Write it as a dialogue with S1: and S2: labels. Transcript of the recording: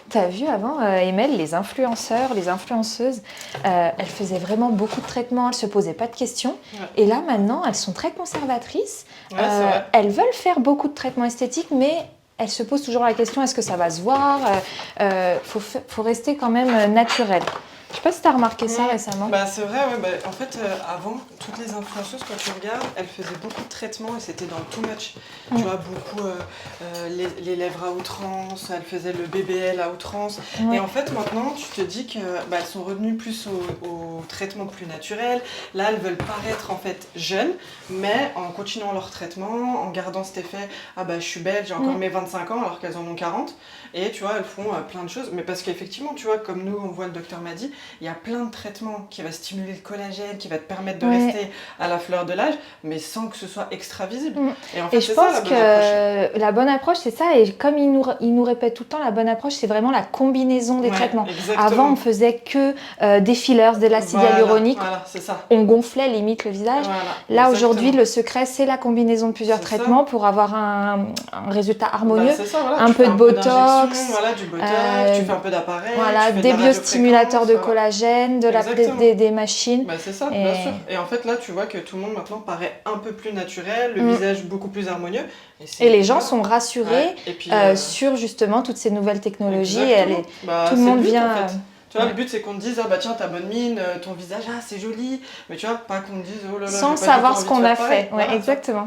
S1: T'as vu avant, Emel, les influenceurs, les influenceuses, elles faisaient vraiment beaucoup de traitements, elles se posaient pas de questions.
S2: Ouais.
S1: Et là, maintenant, elles sont très conservatrices.
S2: Ouais, c'est vrai.
S1: Elles veulent faire beaucoup de traitements esthétiques, mais elles se posent toujours la question, est-ce que ça va se voir? Faut rester quand même naturel. Je sais pas si tu as remarqué ça récemment.
S2: Bah, c'est vrai, ouais, bah, en fait, avant, toutes les influenceuses, quand tu regardes, elles faisaient beaucoup de traitements et c'était dans le too much. Tu vois, beaucoup les lèvres à outrance, elles faisaient le BBL à outrance.
S1: Ouais.
S2: Et en fait, maintenant, tu te dis que bah, elles sont revenues plus au traitement plus naturel. Là, elles veulent paraître en fait jeunes, mais en continuant leur traitement, en gardant cet effet, ah bah je suis belle, j'ai encore mes 25 ans alors qu'elles en ont 40. Et tu vois, elles font plein de choses. Mais parce qu'effectivement, tu vois, comme nous, on voit le docteur m'a dit, il y a plein de traitements qui va stimuler le collagène, qui va te permettre de rester à la fleur de l'âge, mais sans que ce soit extra visible.
S1: Et,
S2: en fait,
S1: je pense que la bonne approche, c'est ça. Et comme il nous répète tout le temps, la bonne approche, c'est vraiment la combinaison des traitements.
S2: Exactement.
S1: Avant, on faisait que des fillers, de l'acide hyaluronique.
S2: Voilà, c'est ça.
S1: On gonflait limite le visage.
S2: Voilà,
S1: là, aujourd'hui, le secret, c'est la combinaison de plusieurs traitements pour avoir un résultat harmonieux.
S2: Bah, c'est ça, voilà.
S1: Un peu de botox.
S2: Voilà, du botox, tu fais un peu d'appareil.
S1: Voilà, des biostimulateurs de collagène, des machines.
S2: Bah, c'est ça, bien sûr. Et en fait, là, tu vois que tout le monde maintenant paraît un peu plus naturel, le visage beaucoup plus harmonieux.
S1: Et les gens sont rassurés sur justement toutes ces nouvelles technologies. Tout le monde vient.
S2: En fait. Tu vois, le but c'est qu'on te dise, ah bah tiens, ta bonne mine, ton visage, ah c'est joli. Mais tu vois, pas qu'on te dise, oh là là,
S1: sans savoir ce qu'on a fait. Ouais, exactement.